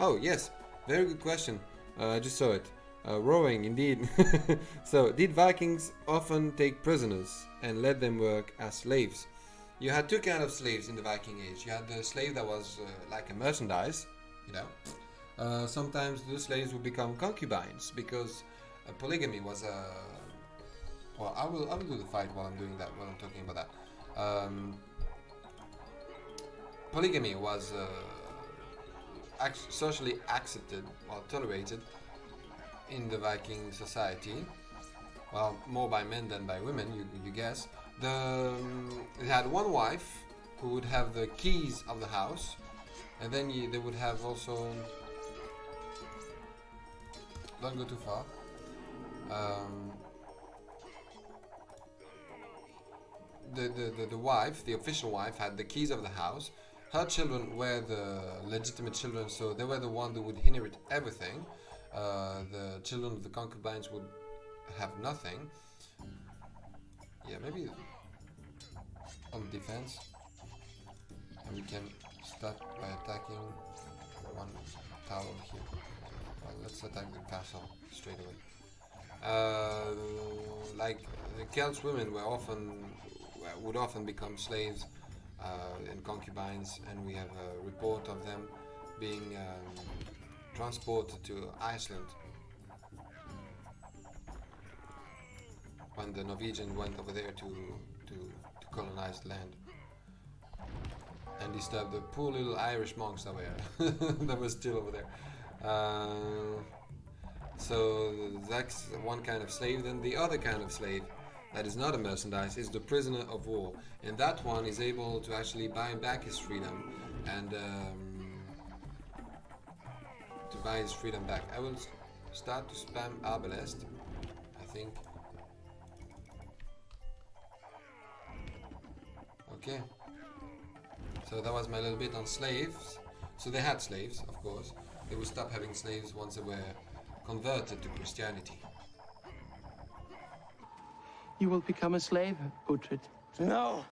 Oh, yes, very good question. I just saw it. Rowing, indeed. So, did Vikings often take prisoners and let them work as slaves? You had two kinds of slaves in the Viking Age. You had the slave that was like a merchandise, you know. Sometimes those slaves would become concubines because polygamy was a. Well, I will do the fight while I'm doing that. While I'm talking about that. Polygamy was socially accepted or tolerated in the Viking society. Well, more by men than by women, you guess. They had one wife who would have the keys of the house, and then they would have also. Don't go too far. The wife, the official wife, had the keys of the house. Her children were the legitimate children, so they were the one that would inherit everything. The children of the concubines would have nothing. Yeah, maybe on defense, and we can start by attacking one tower here. Well, let's attack the castle straight away. Like the Celts, women would often become slaves and concubines, and we have a report of them being transported to Iceland when the Norwegian went over there to colonize the land and disturbed the poor little Irish monks that were still over there. So that's one kind of slave. Then the other kind of slave that is not a merchandise is the prisoner of war, and that one is able to actually buy back his freedom and to buy his freedom back. I will start to spam Arbalest, I think. Okay, so that was my little bit on slaves. So they had slaves, of course. They would stop having slaves once they were converted to Christianity. You will become a slave, Uhtred. No!